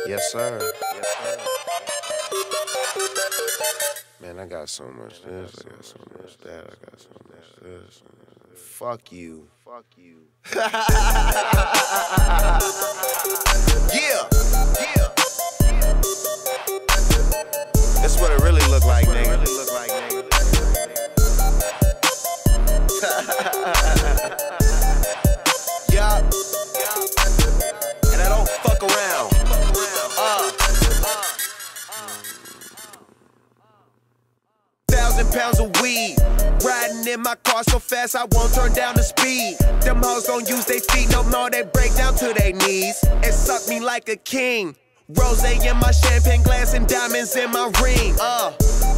Yes, sir. Yes, sir. Man, I got so much this, I got so much that, I got so much this. Fuck you. Fuck you. Yeah. Yeah. That's what it really look like, nigga. Yeah. And I don't fuck around. 1,000 pounds of weed. Riding in my car so fast I won't turn down the speed. Them hoes don't use their feet no more, they break down to their knees and suck me like a king. Rose in my champagne glass and diamonds in my ring.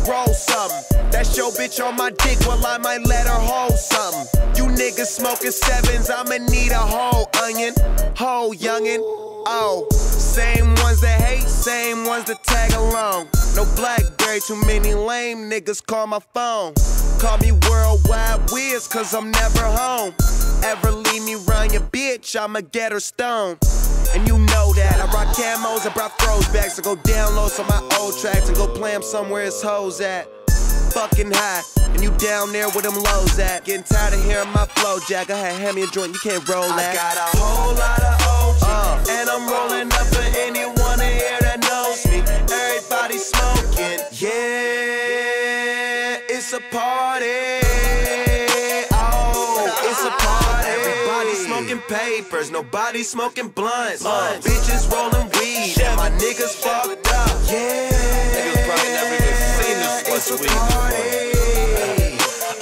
Roll something. That's your bitch on my dick, well I might let her hold something. You niggas smoking sevens, I'ma need a whole onion. Whole youngin'. Oh, same ones that hate, same ones that tag along. No BlackBerry, too many lame niggas call my phone. Call me worldwide whiz, cause I'm never home. Ever leave me round your bitch, I'ma get her stoned. And you know that, I rock camos, I brought throwbacks. I go download some of my old tracks and go play them somewhere his hoes at. Fucking high, and you down there where them lows at. Getting tired of hearing my flow, Jack. Go ahead, hand me a joint, you can't roll that. I got a whole lot of OG, and I'm rolling up for anyone in here that knows me. Everybody smoking, yeah, it's a party. Oh, it's a party. Everybody smoking papers, nobody smoking blunts. Bitches rolling weed, and my niggas fucked up, yeah. Niggas probably never even seen this much weed before.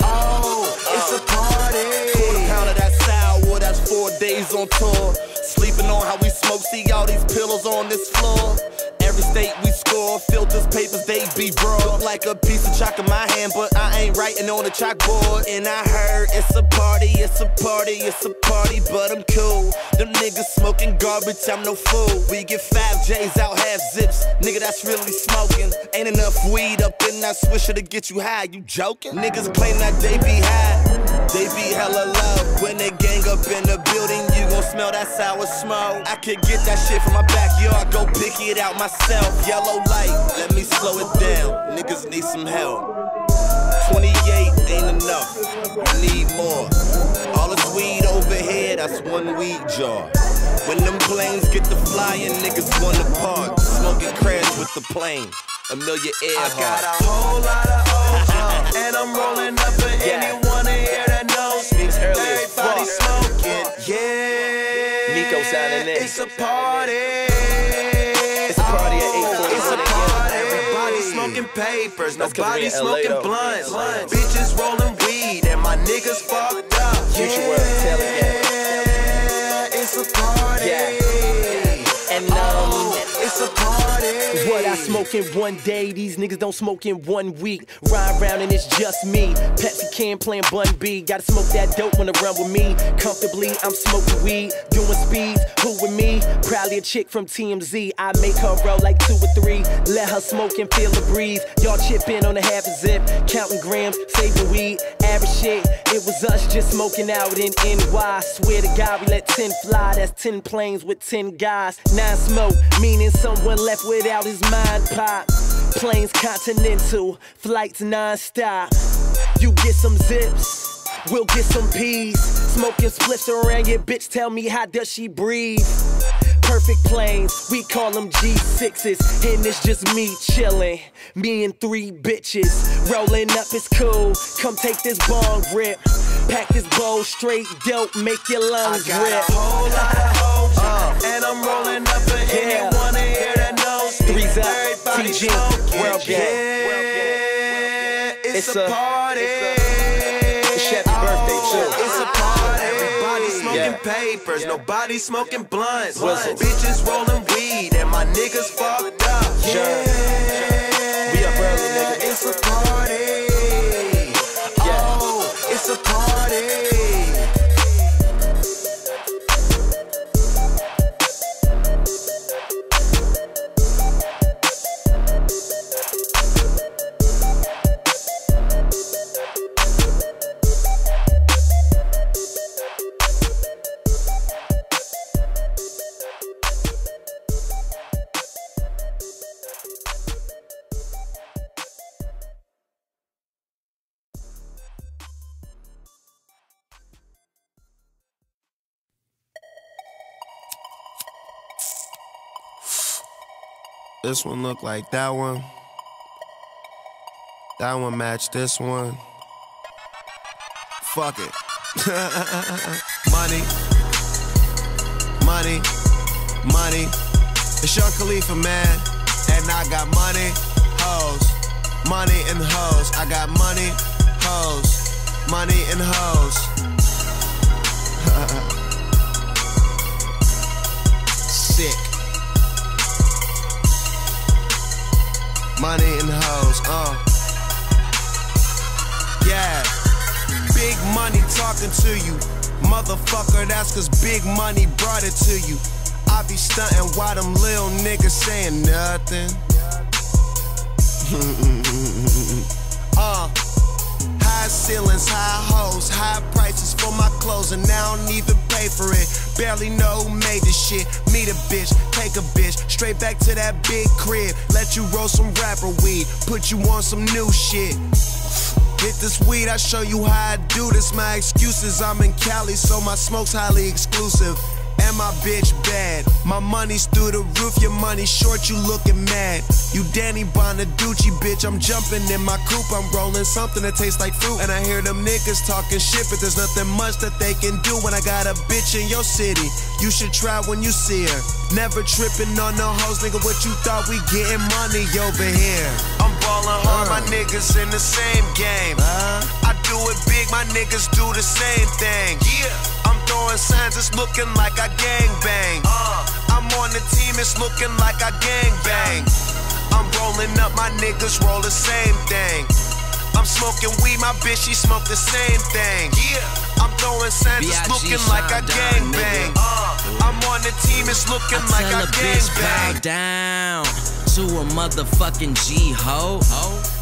Oh, it's a party. Quarter pound of that sour, that's 4 days on tour. Sleeping on how we smoke, see all these pillows on this floor. Every state we score, filters, papers, they be broad. Look like a piece of chalk in my hand, but I ain't writing on the chalkboard. And I heard it's a party, it's a party, it's a party, but I'm cool. Them niggas smoking garbage, I'm no fool. We get 5 J's out, half zips, nigga that's really smoking. Ain't enough weed up in that swisher to get you high, you joking? Niggas claim that they be high, they be hella low. When they gang up in the building, you gon' smell that sour smoke. I could get that shit from my backyard, go pick it out myself. Yellow light, let me slow it down. Niggas need some help. 28 ain't enough, we need more. All this weed over here, that's one weed jar. When them planes get to flying, niggas wanna park. Smoking crash with the plane, Amelia Earhart. I got a whole lot of OG, and I'm rolling up for anyone in here that knows me. Everybody smoking, yeah. Nico sounding in. It's a party. It's a party at 8:40. It's a party. Everybody smoking papers, nobody smoking blunts. Bitches rolling weed, and my niggas fucked up. Future World, tell it, yeah. It's a party. Yeah. And it's a party. What I smoke in one day, these niggas don't smoke in 1 week. Ride around and it's just me. Pepsi can playing Bun B. Gotta smoke that dope when I run with me. Comfortably, I'm smoking weed, doing speeds. Who with me? Probably a chick from TMZ. I make her roll like 2 or 3. Let her smoke and feel the breeze. Y'all chip in on a half a zip, counting grams, saving weed. Average shit, it was us just smoking out in NY. Swear to God, we let 10 fly. That's 10 planes with 10 guys. 9 smoke, meaning someone left without his mind pop. Planes continental, flights non-stop. You get some zips, we'll get some peas. Smoking spliffs around your bitch, tell me how does she breathe? Perfect planes, we call them G6s. And it's just me chillin', me and 3 bitches. Rolling up, it's cool, come take this bong rip. Pack this bowl straight dope, make your lungs rip. I got a whole lot of OG, and I'm rolling up for anyone in here that knows me. 3's up, Everybody TG, smoking, World Gang. yeah. It's a party. It's happy birthday too. It's a party. Everybody smoking papers, nobody smoking blunts. Bitches rolling weed, and my niggas fucked up. Yeah. We up early, nigga. It's a party. Oh, it's a party. This one look like that one. That one match this one. Fuck it. Money. Money. Money. It's Young Khalifa, man. And I got money, hoes. Money and hoes. I got money, hoes. Money and hoes. Sick. Money and hoes, yeah. Big money talking to you. Motherfucker, that's cause big money brought it to you. I be stunting while them little niggas saying nothing. High ceilings, high hoes, high prices for my clothes, and I don't even pay for it. Barely know who made this shit. Meet a bitch, take a bitch, straight back to that big crib. Let you roll some rapper weed, put you on some new shit. Hit this weed, I show you how I do this. My excuses, I'm in Cali, so my smoke's highly exclusive. And my bitch bad. My money's through the roof, your money short, you looking mad. You Danny Bonaducci, bitch, I'm jumping in my coupe. I'm rolling something that tastes like fruit. And I hear them niggas talking shit, but there's nothing much that they can do when I got a bitch in your city. You should try when you see her. Never tripping on no hoes, nigga, what you thought we getting money over here? I'm ballin' hard, my niggas in the same game. I do it big, my niggas do the same thing. Yeah. I'm throwing signs, it's looking like I gangbang. I'm on the team, it's looking like I gangbang. I'm rolling up, my niggas roll the same thing. I'm smoking weed, my bitch, she smoke the same thing. Yeah, I'm throwing signs, it's looking like I gangbang. I'm on the team, it's looking like I gangbang. Bow down to a motherfucking G-ho.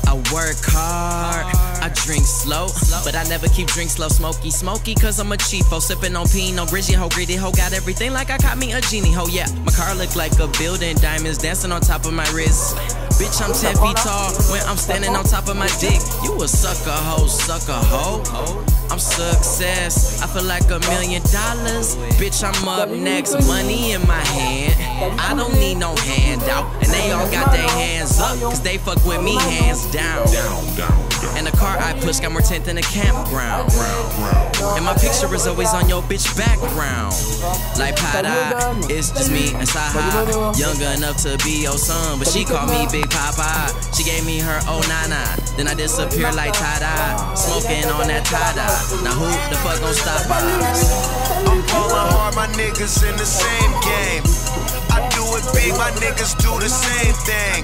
I work hard, I drink slow, but I never keep drink slow, smoky, cause I'm a cheapo, sipping on Pinot Grigio, ho, greedy ho, got everything like I caught me a genie, ho, yeah. My car look like a building, diamonds dancing on top of my wrist. Bitch, I'm 10 feet tall when I'm standing on top of my dick. You a sucker ho. I'm success, I feel like $1 million. Bitch, I'm up next, money in my hand. I don't need no handout, and they all got their hands up, cause they fuck with me hands down. And the car I push got more tent than a campground. And my picture is always on your bitch background. Like Pada, it's just me and Saha. Younger enough to be your son, but she called me Big Papa. She gave me her oh nana, then I disappear like Tada. Smoking on that Tada. Now who the fuck gon' stop us? I'm ballin' hard, my niggas in the same game. I do it big, my niggas do the same thing.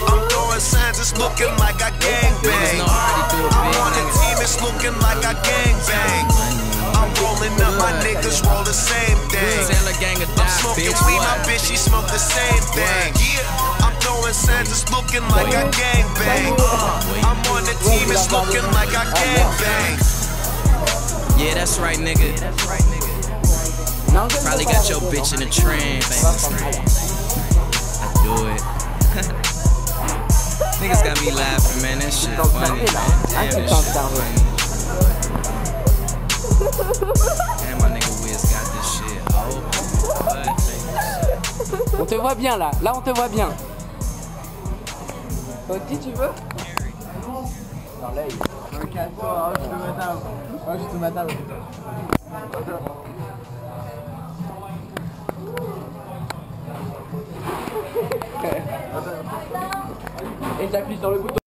I'm throwing signs, it's looking like I gangbang. I'm on the team, it's looking like I gangbang. I'm rolling up, my niggas roll the same thing. I'm smoking weed, my bitch, she smoke the same thing. I'm throwing signs, it's looking like I gangbang. I'm on the team, it's looking like I gangbang. Yeah, that's right, nigga. Probably got your bitch in a trance. I do it. Niggas got me laughing, man. That shit funny, man. Damn, that shit funny. Damn, my nigga Wiz got this shit. Oh, on te voit bien là. Là, on te voit bien. Qui tu veux? Non, là, il... Ok, toi, je te m'attends. Je te m'attends. Et j'appuie sur le bouton.